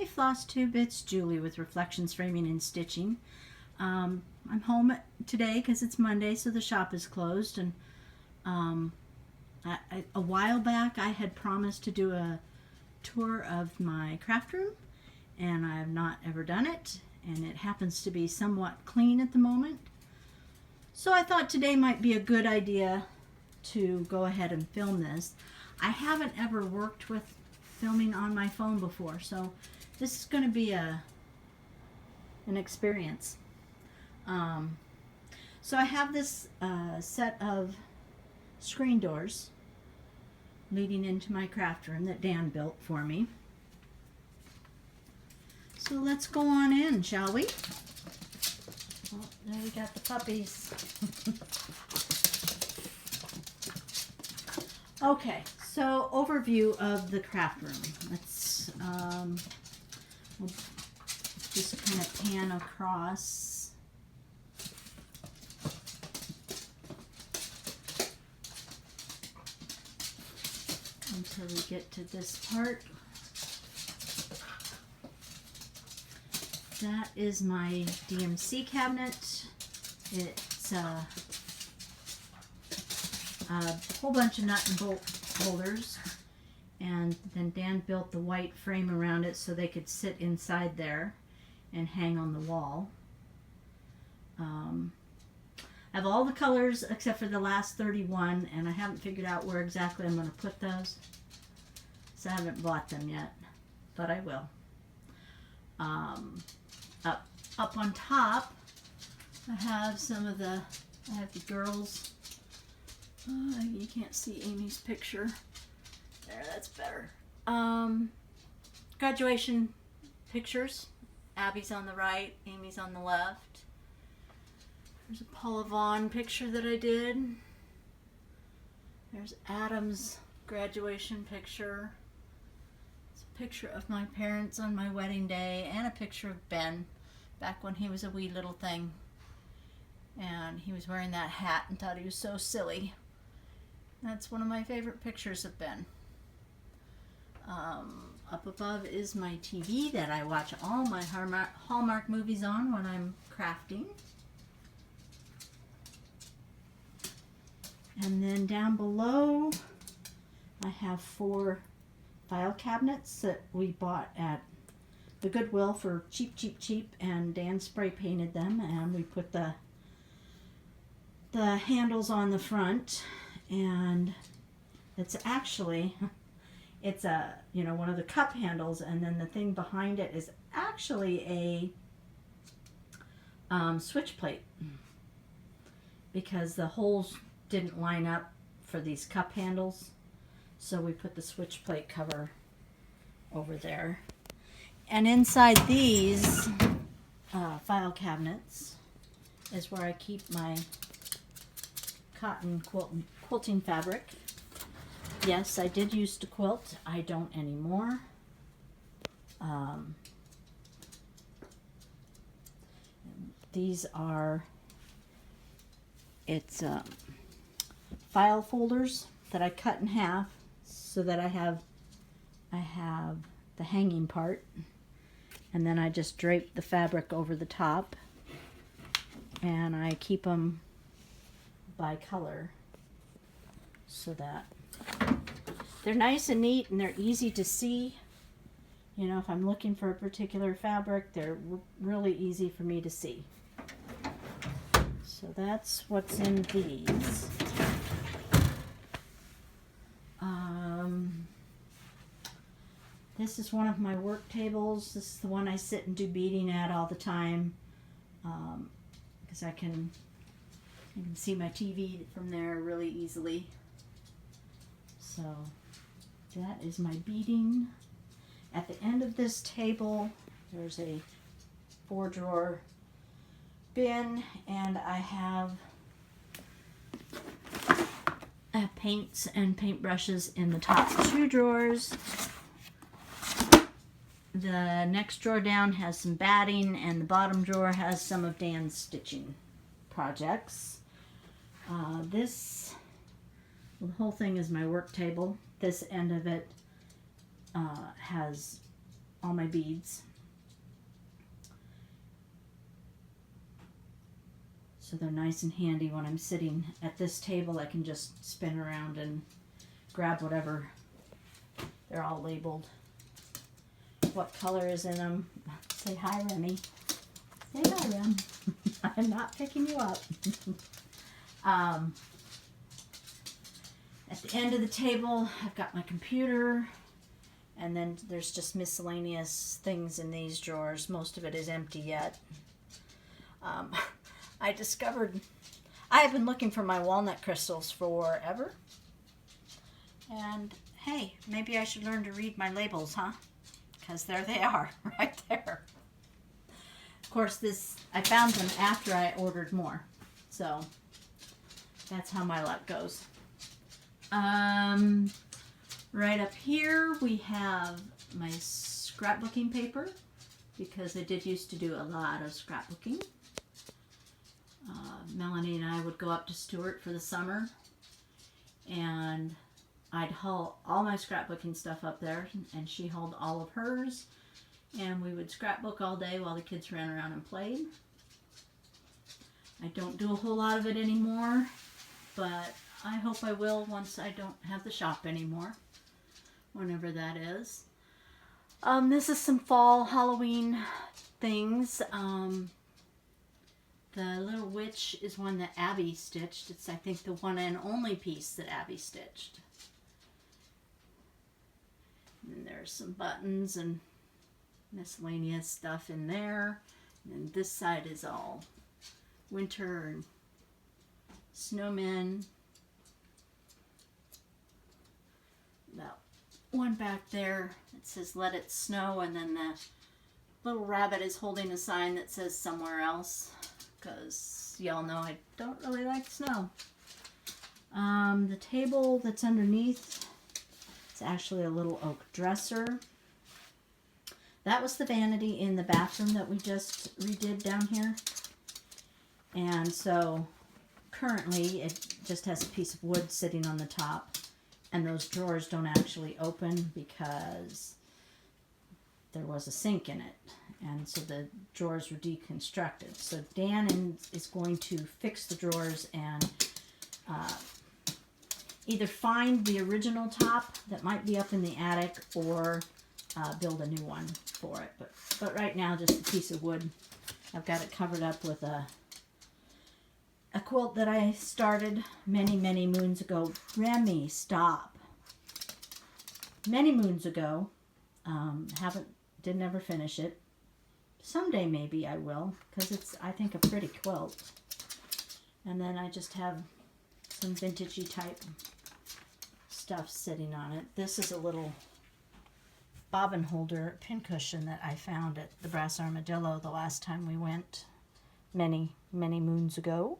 Hey Floss Tube, it's Julie with Reflections Framing and Stitching. I'm home today because it's Monday, so the shop is closed. And a while back I had promised to do a tour of my craft room, and I have not ever done it, and it happens to be somewhat clean at the moment. So I thought today might be a good idea to go ahead and film this. I haven't ever worked with filming on my phone before, so this is going to be an experience. So I have this set of screen doors leading into my craft room that Dan built for me. So let's go on in, shall we? Oh, there we got the puppies. Okay, so overview of the craft room. Let's we'll just kind of pan across. Until we get to this part. That is my Dmc cabinet. It's a whole bunch of nut and bolt holders, and then Dan built the white frame around it so they could sit inside there and hang on the wall. I have all the colors except for the last 31, and I haven't figured out where exactly I'm going to put those, so I haven't bought them yet, but I will. Up on top, I have I have the girls. You can't see Amy's picture. There, that's better. Graduation pictures. Abby's on the right, Amy's on the left. There's a Paula Vaughn picture that I did. There's Adam's graduation picture. It's a picture of my parents on my wedding day, and a picture of Ben back when he was a wee little thing. And he was wearing that hat and thought he was so silly. That's one of my favorite pictures of Ben. Up above is my TV that I watch all my Hallmark movies on when I'm crafting. And then down below, I have 4 file cabinets that we bought at the Goodwill for cheap, and Dan spray painted them, and we put the handles on the front. And it's actually, it's one of the cup handles, and then the thing behind it is actually a switch plate, because the holes didn't line up for these cup handles, so we put the switch plate cover over there. And inside these file cabinets is where I keep my cotton quilting fabric. Yes, I did used to quilt. I don't anymore. These are, it's file folders that I cut in half so that I have the hanging part, and then I just drape the fabric over the top, and I keep them by color so that they're nice and neat, and they're easy to see. You know, if I'm looking for a particular fabric, they're really easy for me to see. So that's what's in these. This is one of my work tables. This is the one I sit and do beading at all the time, because I can see my TV from there really easily. So that is my beading. At the end of this table, there's a 4-drawer bin, and I have paints and paintbrushes in the top 2 drawers. The next drawer down has some batting, and the bottom drawer has some of Dan's stitching projects. The whole thing is my work table. This end of it has all my beads. So they're nice and handy when I'm sitting at this table. I can just spin around and grab whatever. They're all labeled. What color is in them? Say hi, Remy. Say hi, Rem. I'm not picking you up. At the end of the table, I've got my computer, and then there's just miscellaneous things in these drawers. Most of it is empty yet. I discovered I have been looking for my walnut crystals forever. And hey, maybe I should learn to read my labels, huh? Because there they are, right there. Of course, I found them after I ordered more. So that's how my luck goes. Right up here we have my scrapbooking paper, because I did used to do a lot of scrapbooking. Melanie and I would go up to Stewart for the summer, and I'd haul all my scrapbooking stuff up there, and she hauled all of hers, and we would scrapbook all day while the kids ran around and played. I don't do a whole lot of it anymore, but I hope I will once I don't have the shop anymore, whenever that is. This is some fall Halloween things. The little witch is one that Abby stitched. It's, I think, the one and only piece that Abby stitched. And there's some buttons and miscellaneous stuff in there. And this side is all winter and snowmen. About one back there that says "Let It Snow," and then the little rabbit is holding a sign that says "Somewhere Else," because y'all know I don't really like snow. The table that's underneath, it's actually a little oak dresser. That was the vanity in the bathroom that we just redid down here. And so currently it just has a piece of wood sitting on the top, and those drawers don't actually open because there was a sink in it, and so the drawers were deconstructed. So Dan is going to fix the drawers and either find the original top that might be up in the attic, or build a new one for it. But right now, just a piece of wood. I've got it covered up with a quilt that I started many, many moons ago. Remy, stop. Many moons ago. Didn't ever finish it. Someday maybe I will, because it's, I think, a pretty quilt. And then I just have some vintagey type stuff sitting on it. This is a little bobbin holder pincushion that I found at the Brass Armadillo the last time we went, many, many moons ago.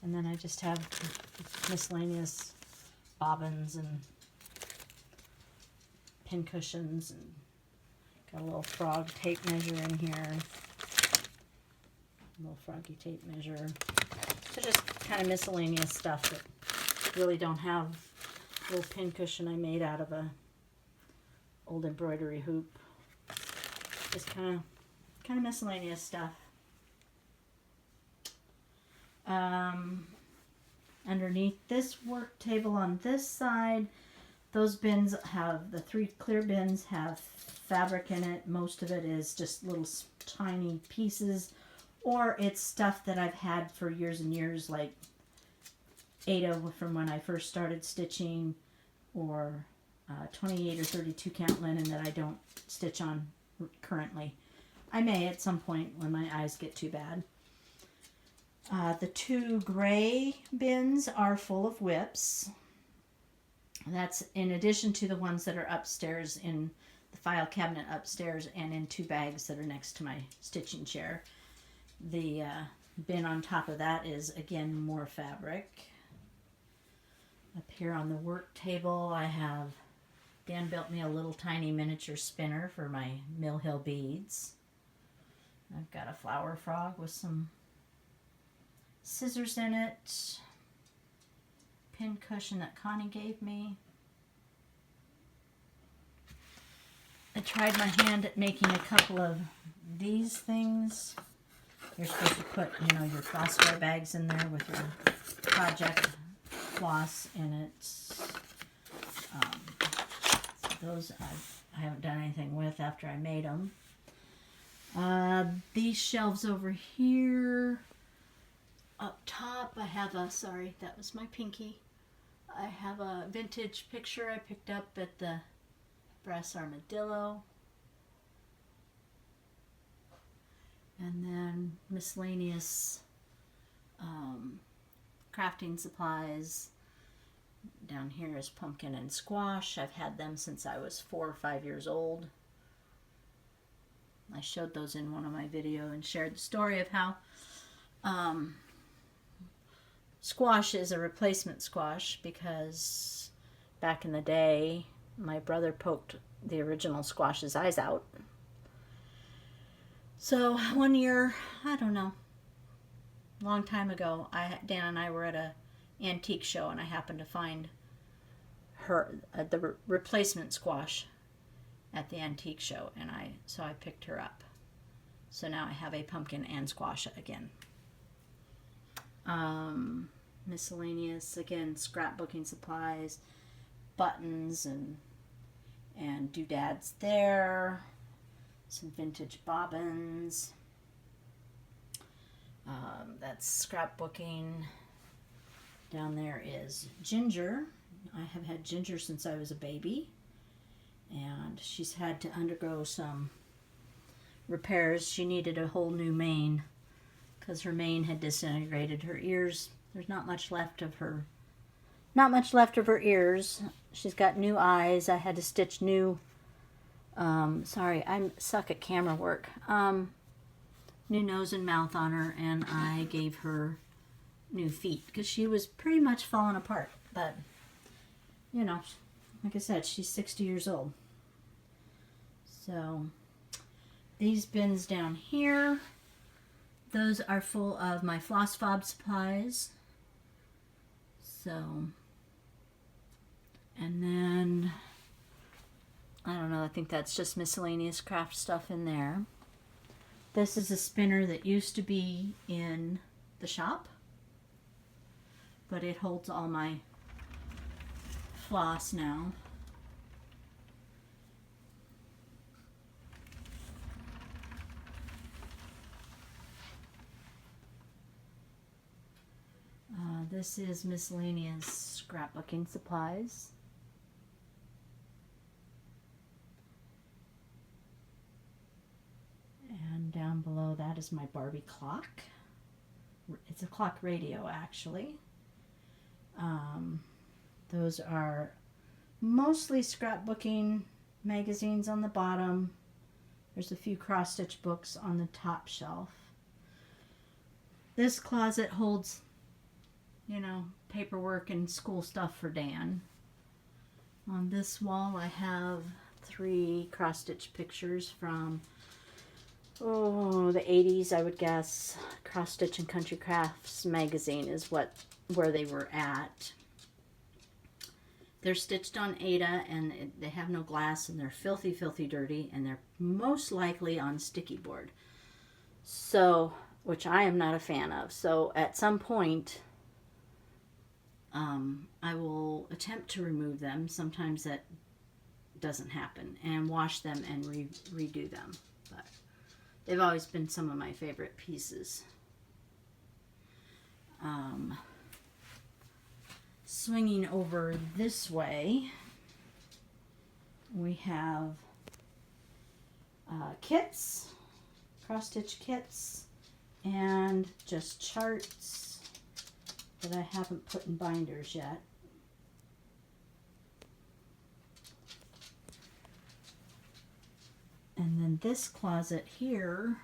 And then I just have miscellaneous bobbins and pincushions, and got a little frog tape measure in here. A little froggy tape measure. So just kind of miscellaneous stuff that really don't have. A little pincushion I made out of a old embroidery hoop. Just kind of miscellaneous stuff. Underneath this work table on this side, those bins have, the 3 clear bins have fabric in it. Most of it is just little tiny pieces, or it's stuff that I've had for years and years, like Ada from when I first started stitching, or 28 or 32 count linen that I don't stitch on currently. I may at some point when my eyes get too bad. The 2 gray bins are full of whips. That's in addition to the ones that are upstairs in the file cabinet upstairs, and in 2 bags that are next to my stitching chair. The bin on top of that is, again, more fabric. Up here on the work table, I have, Dan built me a little tiny miniature spinner for my Mill Hill beads. I've got a flower frog with some scissors in it. Pin cushion that Connie gave me. I tried my hand at making a couple of these things. You're supposed to put, you know, your phosphor bags in there with your project floss in it. So those I haven't done anything with after I made them. These shelves over here, up top, I have a, sorry, that was my pinky. I have a vintage picture I picked up at the Brass Armadillo. And then miscellaneous crafting supplies. Down here is pumpkin and squash. I've had them since I was 4 or 5 years old. I showed those in one of my videos and shared the story of how squash is a replacement squash, because back in the day my brother poked the original squash's eyes out. So one year, I don't know, a long time ago, Dan and I were at a antique show, and I happened to find the replacement squash at the antique show, and so I picked her up. So now I have a pumpkin and squash again. Miscellaneous, again, scrapbooking supplies, buttons and doodads there. Some vintage bobbins. That's scrapbooking. Down there is Ginger. I have had Ginger since I was a baby, and she's had to undergo some repairs. She needed a whole new mane because her mane had disintegrated. Her ears, there's not much left of her ears. She's got new eyes. I had to stitch new sorry, I suck at camera work. New nose and mouth on her, and I gave her new feet because she was pretty much falling apart. But, you know, like I said, she's 60 years old. So, these bins down here, those are full of my floss fob supplies. So, and then, I don't know, I think that's just miscellaneous craft stuff in there. This is a spinner that used to be in the shop, but it holds all my floss now. This is miscellaneous scrapbooking supplies. And down below that is my Barbie clock. It's a clock radio, actually. Those are mostly scrapbooking magazines on the bottom. There's a few cross-stitch books on the top shelf. This closet holds, you know, paperwork and school stuff for Dan. On this wall I have 3 cross-stitch pictures from the 80s, I would guess. Cross Stitch and Country Crafts magazine is where they were at. They're stitched on Ada, and they have no glass, and they're filthy, filthy dirty, and they're most likely on sticky board. So, which I am not a fan of. So at some point, I will attempt to remove them. Sometimes that doesn't happen, and wash them and redo them. But they've always been some of my favorite pieces. Swinging over this way, we have kits, cross-stitch kits, and just charts that I haven't put in binders yet. And then this closet here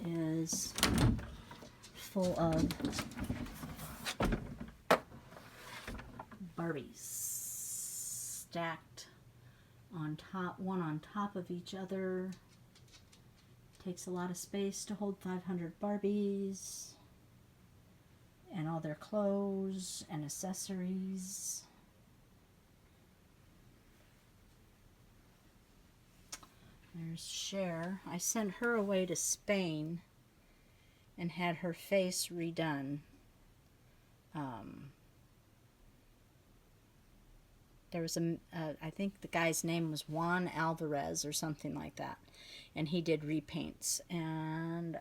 is full of Barbies stacked on top, one on top of each other. Takes a lot of space to hold 500 Barbies and all their clothes and accessories. There's Cher. I sent her away to Spain and had her face redone. There was I think the guy's name was Juan Alvarez or something like that, and he did repaints. And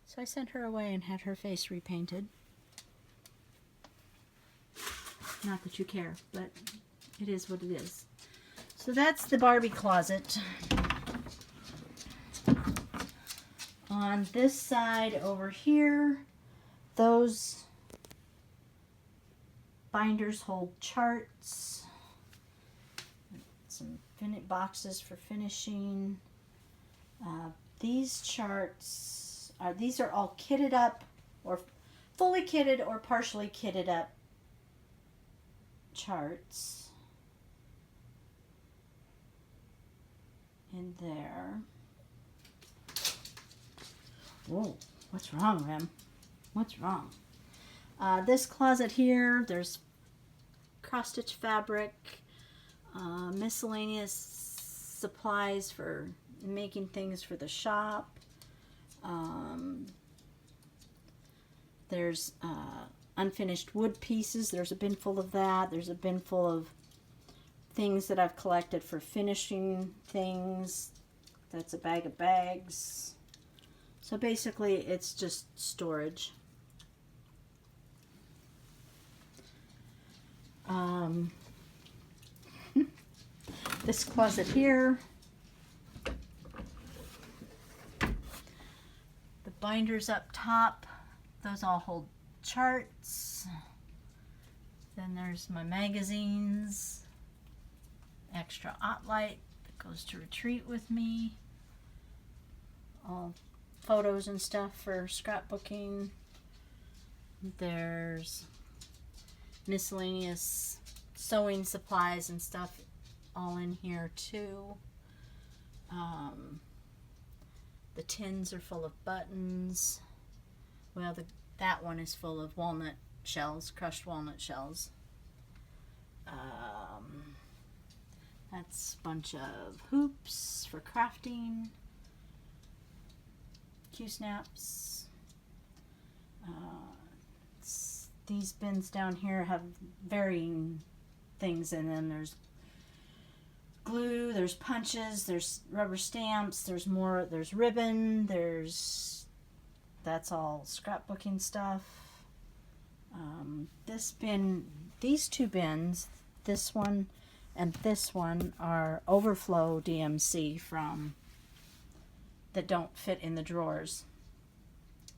so I sent her away and had her face repainted. Not that you care, but it is what it is. So that's the Barbie closet. On this side over here, those binders hold charts, some boxes for finishing. These charts these are all kitted up, or fully kitted or partially kitted up charts in there. Whoa, what's wrong, Rem? What's wrong? This closet here, there's cross-stitch fabric, miscellaneous supplies for making things for the shop. There's unfinished wood pieces. There's a bin full of that. There's a bin full of things that I've collected for finishing things. That's a bag of bags. So basically it's just storage. This closet here, the binders up top, those all hold charts. Then there's my magazines, extra Ottlight that goes to retreat with me, all photos and stuff for scrapbooking. There's miscellaneous sewing supplies and stuff all in here too. The tins are full of buttons. Well, that one is full of walnut shells, crushed walnut shells. That's a bunch of hoops for crafting, Q-snaps. These bins down here have varying things in them. There's glue, there's punches, there's rubber stamps, there's ribbon, that's all scrapbooking stuff. This bin, these two bins, this one and this one, are overflow DMC that don't fit in the drawers.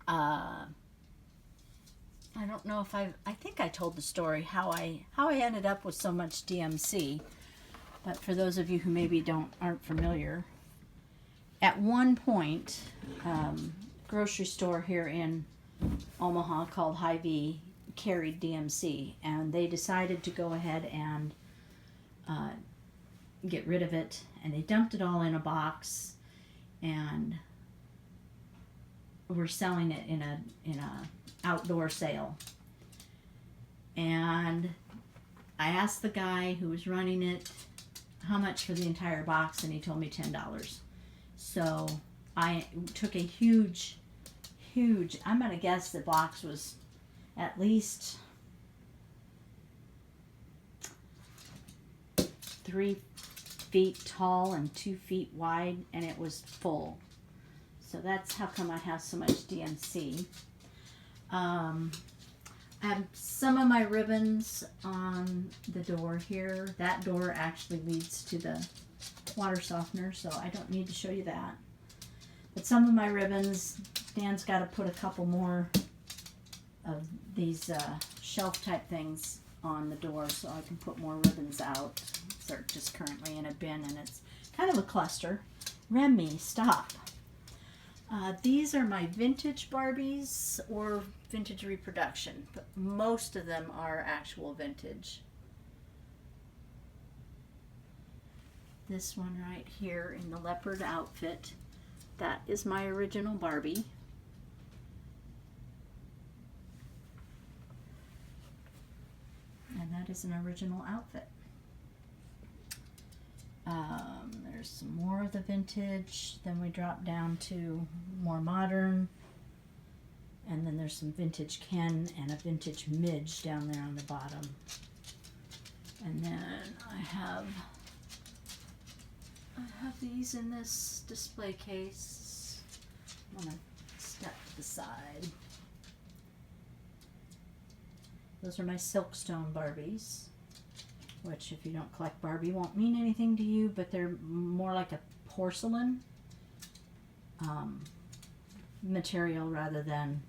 I don't know if I think I told the story how I ended up with so much DMC, but for those of you who maybe aren't familiar, at one point, grocery store here in Omaha called Hy-Vee carried DMC, and they decided to go ahead and get rid of it, and they dumped it all in a box, and were selling it in a outdoor sale. And I asked the guy who was running it how much for the entire box, and he told me $10. So I took a huge, I'm gonna guess the box was at least 3 feet tall and 2 feet wide, and it was full. So that's how come I have so much DMC. I have some of my ribbons on the door here. That door actually leads to the water softener, so I don't need to show you that. But some of my ribbons, Dan's got to put a couple more of these shelf type things on the door so I can put more ribbons out. They're just currently in a bin, and it's kind of a cluster. Remy, stop. These are my vintage Barbies or vintage reproduction, but most of them are actual vintage. This one right here in the leopard outfit, that is my original Barbie. And that is an original outfit. There's some more of the vintage. Then we drop down to more modern. And then there's some vintage Ken and a vintage Midge down there on the bottom. And then I have these in this display case. I'm going to step to the side. Those are my Silkstone Barbies, which if you don't collect Barbie won't mean anything to you, but they're more like a porcelain material rather than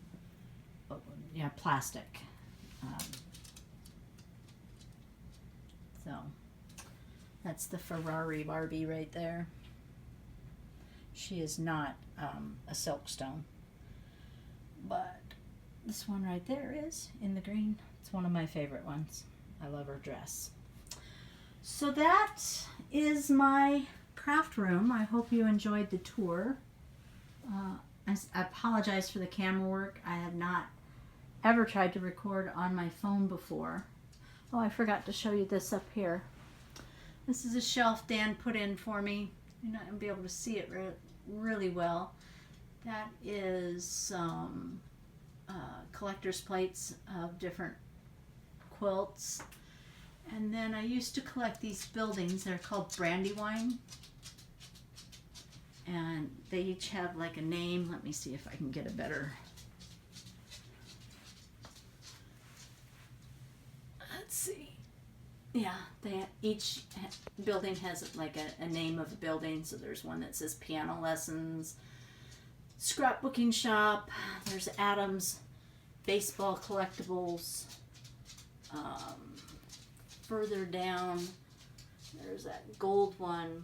plastic. So that's the Ferrari Barbie right there. She is not a Silkstone, but this one right there is in the green. It's one of my favorite ones. I love her dress. So that is my craft room. I hope you enjoyed the tour. I apologize for the camera work. I have not ever tried to record on my phone before. Oh, I forgot to show you this up here. This is a shelf Dan put in for me. You're not going to be able to see it really well. That is some collector's plates of different quilts. And then I used to collect these buildings. They're called Brandywine. And they each have like a name. Let me see if I can get a better... Let's see. Yeah, each building has like a name of a building. So there's one that says Piano Lessons, Scrapbooking Shop. There's Adam's Baseball Collectibles. Further down, there's that gold one.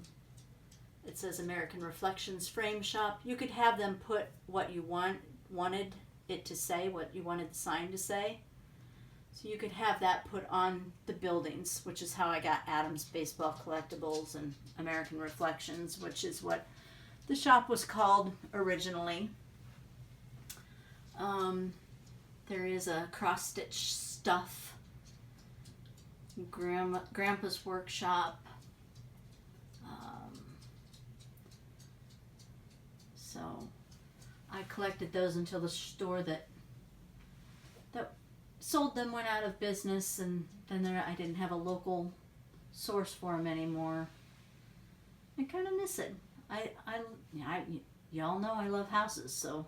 It says American Reflections Frame Shop. You could have them put what you wanted it to say, what you wanted the sign to say. So you could have that put on the buildings, which is how I got Adam's Baseball Collectibles and American Reflections, which is what the shop was called originally. There is a cross-stitch stuff. Grandpa's Workshop. So I collected those until the store that sold them went out of business, and then I didn't have a local source for them anymore. I kind of miss it. Y'all know I love houses, so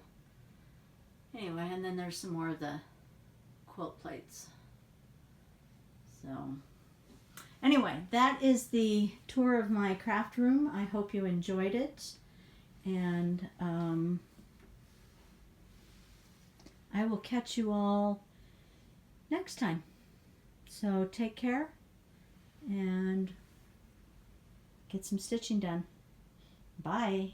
anyway. And then there's some more of the quilt plates. So anyway, that is the tour of my craft room. I hope you enjoyed it, and I will catch you all next time. So take care and get some stitching done. Bye.